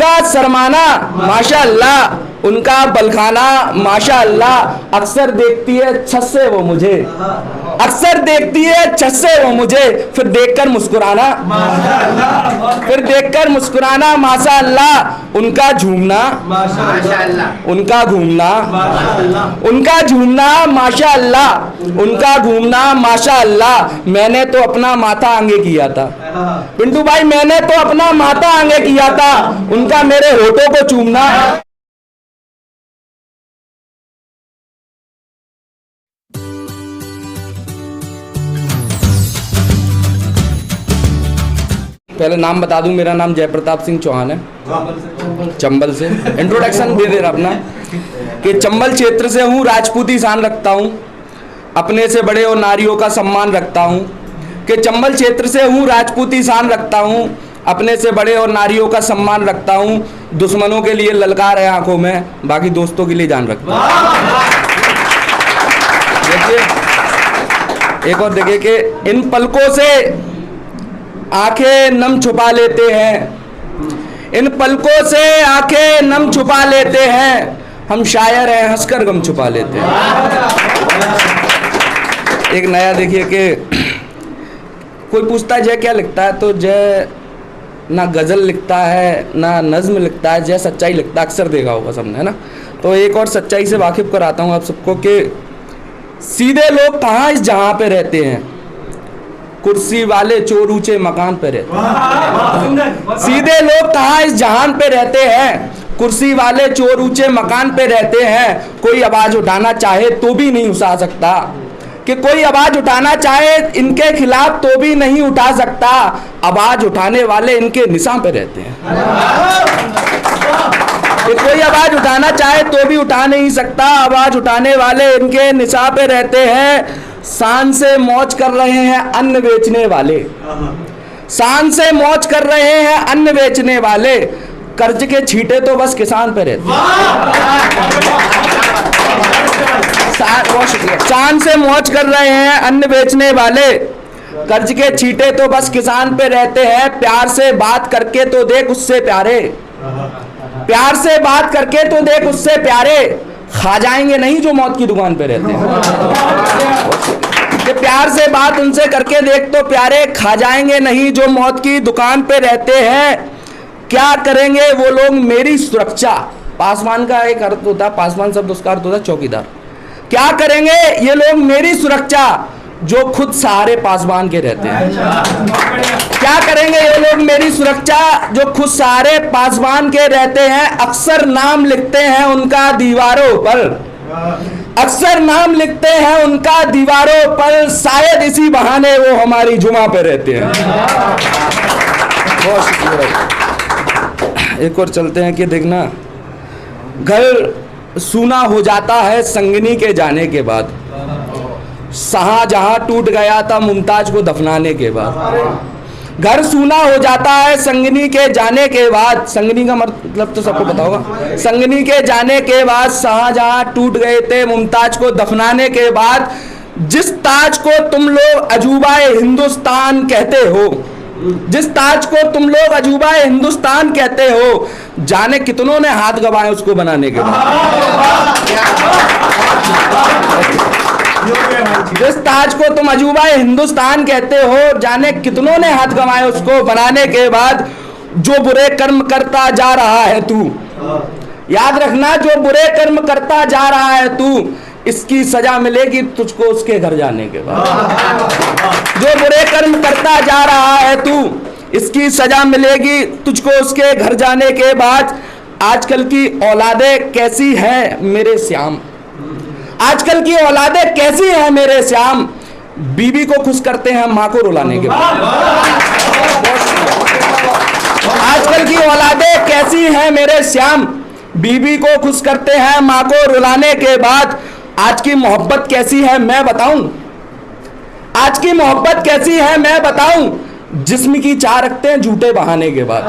उनका सरमाना माशाअल्लाह, उनका बलखाना माशाअल्लाह। अक्सर देखती है छत से वो मुझे, अक्सर देखती है छत से वो मुझे, फिर देखकर मुस्कुराना, फिर देखकर मुस्कुराना माशाअल्लाह। उनका झूमना माशाअल्लाह, उनका घूमना, उनका झूमना माशाअल्लाह, उनका घूमना माशाअल्लाह। मैंने तो अपना माथा आगे किया था पिंटू भाई, मैंने तो अपना माथा आगे किया था, उनका मेरे होठों को चूमना। पहले नाम बता दूं, मेरा नाम जयप्रताप सिंह चौहान है, चंबल से। इंट्रोडक्शन दे दे रहा अपना कि चंबल क्षेत्र से हूँ, राजपूती शान रखता हूँ, अपने से बड़े और नारियों का सम्मान रखता हूँ। कि चंबल क्षेत्र से हूँ, राजपूती शान रखता हूँ, अपने से बड़े और नारियों का सम्मान रखता हूँ। दुश्मनों के लिए ललकार है आंखों में, बाकी दोस्तों के लिए जान रखता हूँ। देखिए एक और देखिए कि इन पलकों से आंखें नम छुपा लेते हैं, इन पलकों से आंखें नम छुपा लेते हैं, हम शायर हैं हंसकर गम छुपा लेते हैं। एक नया देखिए कि कोई पूछता है जय क्या लिखता है, तो जय ना गज़ल लिखता है ना नज़्म लिखता है, जय सच्चाई लिखता है। अक्सर देखा होगा सबने, है ना। तो एक और सच्चाई से वाकिफ़ कराता हूँ आप सबको कि सीधे लोग कहाँ इस जहाँ पे रहते हैं, कुर्सी वाले चोर ऊंचे मकान पे रहते हैं। सीधे लोग कहाँ इस जहान पे रहते हैं, कुर्सी वाले चोर ऊंचे मकान पे रहते हैं। कोई आवाज उठाना चाहे तो भी नहीं उठा सकता, कि कोई आवाज उठाना चाहे इनके खिलाफ तो भी नहीं उठा सकता। आवाज उठाने वाले इनके निशान पे रहते हैं, कि कोई आवाज उठाना चाहे तो भी उठा नहीं सकता। आवाज उठाने वाले इनके निशान पे रहते हैं। शान से मौज कर रहे हैं अन्न बेचने वाले, शान से मौज कर रहे हैं अन्न बेचने वाले, कर्ज के छींटे तो बस किसान पे रहते हैं। शान से मौज कर रहे हैं अन्न बेचने वाले, कर्ज के छींटे तो बस किसान पे रहते हैं। प्यार से बात करके तो देख उससे प्यारे, प्यार से बात करके तो देख उससे प्यारे, खा जाएंगे नहीं जो मौत की दुकान पे रहते हैं। कि प्यार से बात उनसे करके देख तो प्यारे, खा जाएंगे नहीं जो मौत की दुकान पे रहते हैं। क्या करेंगे वो लोग मेरी सुरक्षा, पासवान का एक अर्थ होता है, पासवान शब्द उसका अर्थ होता है चौकीदार। क्या करेंगे ये लोग मेरी सुरक्षा, जो खुद सहारे पासवान के रहते हैं। क्या करेंगे ये लोग मेरी सुरक्षा, जो खुद सहारे पासवान के रहते हैं। अक्सर नाम लिखते हैं उनका दीवारों पर, अक्सर नाम लिखते हैं उनका दीवारों पर, शायद इसी बहाने वो हमारी जुमा पे रहते हैं। बहुत शुक्रिया। एक और चलते हैं कि देखना, घर सूना हो जाता है संगिनी के जाने के बाद, शाहजहां टूट गया था मुमताज को दफनाने के बाद। घर सूना हो जाता है संगिनी के जाने के बाद, संगिनी का मतलब तो सबको पता होगा। संगिनी के जाने के बाद शाहजहां टूट गए थे मुमताज को दफनाने के बाद। जिस ताज को तुम लोग अजूबाए हिंदुस्तान कहते हो, जिस ताज को तुम लोग अजूबाए हिंदुस्तान कहते हो, जाने कितनों ने हाथ गंवाए उसको बनाने के बाद। जिस ताज को तुम अजूबाए हिंदुस्तान कहते हो, जाने कितनों ने हाथ गंवाए उसको बनाने के बाद। जो बुरे कर्म करता जा रहा है तू, याद रखना, जो बुरे कर्म करता जा रहा है तू, इसकी सजा मिलेगी तुझको उसके घर जाने के बाद। जो बुरे कर्म करता जा रहा है तू, इसकी सजा मिलेगी तुझको उसके घर जाने के बाद। आजकल की औलादें कैसी हैं मेरे श्याम, आजकल की औलादें कैसी हैं मेरे श्याम, बीबी को खुश करते हैं माँ को रुलाने के बाद। आजकल की औलादें कैसी हैं मेरे श्याम, बीबी को खुश करते हैं माँ को रुलाने के बाद। आज की मोहब्बत कैसी है मैं बताऊं, आज की मोहब्बत कैसी है मैं बताऊं, जिस्म की चाह रखते हैं झूठे बहाने के बाद।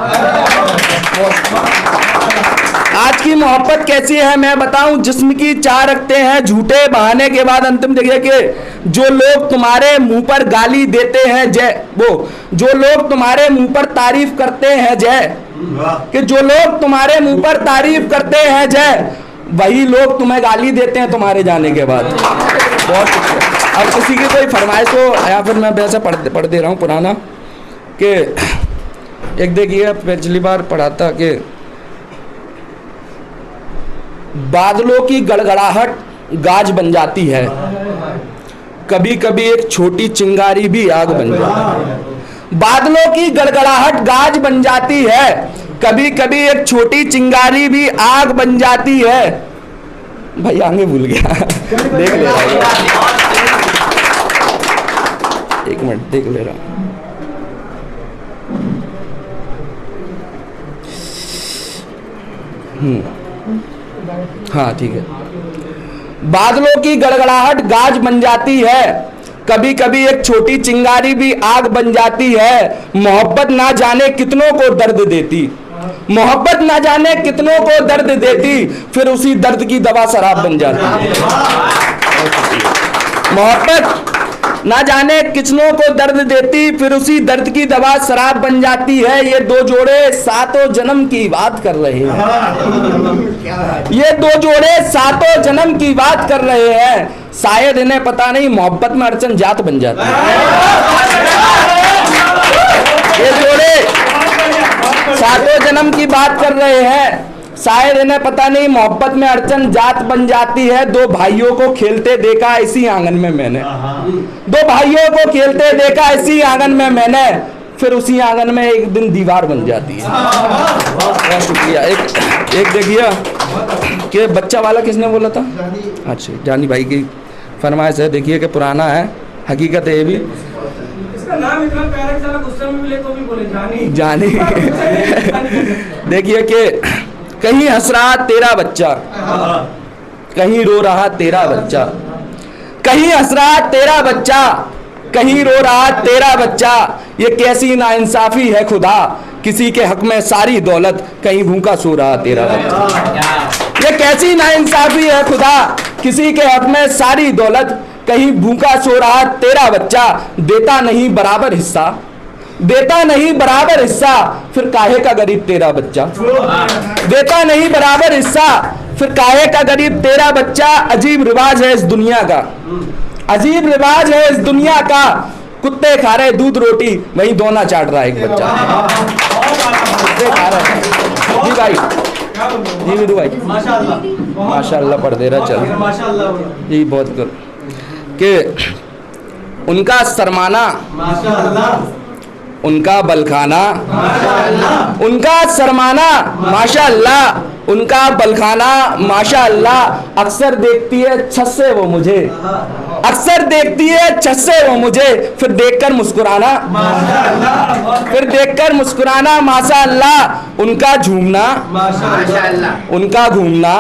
आज की मोहब्बत कैसी है मैं बताऊं, जिस्म की चाह रखते हैं झूठे बहाने के बाद। अंतिम देखिए कि जो लोग तुम्हारे मुंह पर गाली देते हैं जय, वो जो लोग तुम्हारे मुंह पर तारीफ करते हैं जय, कि जो लोग तुम्हारे मुंह पर तारीफ करते हैं जय, वही लोग तुम्हें गाली देते हैं तुम्हारे जाने के बाद। बहुत शुक्रिया। अब किसी की कोई फरमाइश हो या फिर मैं वैसे पढ़ दे रहा हूँ पुराना कि एक देखिए पिछली बार पढ़ा था कि बादलों की गड़गड़ाहट गाज बन जाती है, कभी कभी एक छोटी चिंगारी भी आग बन जाती है। बादलों की गड़गड़ाहट गाज बन जाती है, कभी कभी एक छोटी चिंगारी भी आग बन जाती है। भाई आगे भूल गया देख ले रहा हूं, एक मिनट देख ले रहा हूं। हाँ ठीक है। बादलों की गड़गड़ाहट गाज बन जाती है, कभी कभी एक छोटी चिंगारी भी आग बन जाती है। मोहब्बत ना जाने कितनों को दर्द देती, मोहब्बत ना जाने कितनों को दर्द देती, फिर उसी दर्द की दवा शराब बन जाती है। मोहब्बत ना जाने कितनों को दर्द देती, फिर उसी दर्द की दवा शराब बन जाती है। ये दो जोड़े सातों जन्म की बात कर रहे हैं, ये दो जोड़े सातों जन्म की बात कर रहे हैं। शायद इन्हें पता नहीं मोहब्बत में अड़चन जात बन जाती है। ये जोड़े सातों जन्म की बात कर रहे हैं, शायद इन्हें पता नहीं मोहब्बत में अड़चन जात बन जाती है। दो भाइयों को खेलते देखा इसी आंगन में मैंने, दो भाइयों को खेलते देखा इसी आंगन में मैंने, फिर उसी आंगन में एक दिन दीवार बन जाती है। बहुत शुक्रिया। एक देखिए कि बच्चा वाला किसने बोला था? अच्छा जानी भाई की फरमाइश है। देखिए कि पुराना है, हकीकत है ये भी। इसका नाम इतना प्यारा कि साला गुस्से में मिले तो भी बोले जानी जानी। देखिए कि कहीं हंस रहा तेरा बच्चा, कहीं रो रहा तेरा बच्चा, कहीं हंस रहा तेरा बच्चा, कहीं रो रहा तेरा बच्चा। ये कैसी नाइंसाफी है खुदा, किसी के हक में सारी दौलत, कहीं भूखा सो रहा तेरा बच्चा। ये कैसी नाइंसाफी है खुदा, किसी के हक में सारी दौलत, कहीं भूखा सो रहा तेरा बच्चा। देता नहीं बराबर हिस्सा, देता नहीं बराबर हिस्सा, फिर काहे का गरीब तेरा बच्चा। देता नहीं बराबर हिस्सा, फिर काहे का गरीब तेरा बच्चा। अजीब रिवाज है इस दुनिया का, अजीब रिवाज है इस दुनिया का। कुत्ते खा रहे दूध रोटी, वहीं दोना चाट रहा है एक बच्चा। कुत्ते खा रहे। जी भाई, जी विदु भाई, माशाअल्लाह पढ़ दे रहा। चल जी बहुत गुड। कि उनका शर्माना, उनका बलखाना, उनका शर्माना माशाअल्लाह, उनका बलखाना माशाअल्लाह। अक्सर देखती है छत से वो मुझे, अक्सर देखती है छत से वो मुझे, फिर देखकर मुस्कुराना, फिर देखकर मुस्कुराना माशाअल्लाह। उनका झूमना माशाअल्लाह, उनका घूमना,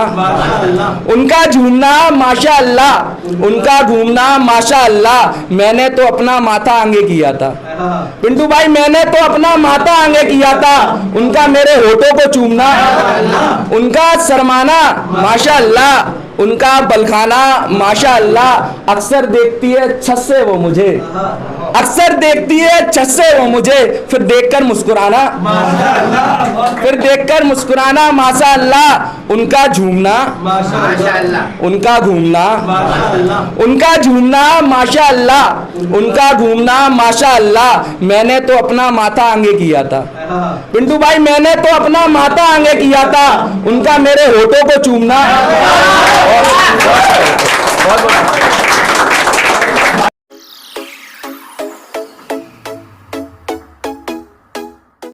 उनका झूमना माशाअल्लाह, उनका घूमना माशाअल्लाह। मैंने तो अपना माथा आगे किया था पिंटू भाई, मैंने तो अपना माथा आगे किया था, उनका मेरे होठों को चूमना। उनका शर्माना माशाअल्लाह, उनका बलखाना माशाअल्लाह। अक्सर देखती है छत से वो मुझे, अक्सर देखती है छत से वो मुझे, फिर देखकर मुस्कुराना, फिर देखकर मुस्कुराना माशाअल्लाह। उनका झूमना माशाअल्लाह, उनका घूमना, उनका झूमना माशाअल्लाह, उनका घूमना माशाअल्लाह। मैंने तो अपना माथा आगे किया था पिंटू भाई, मैंने तो अपना माथा आगे किया था, उनका मेरे होठों को चूमना। बहुत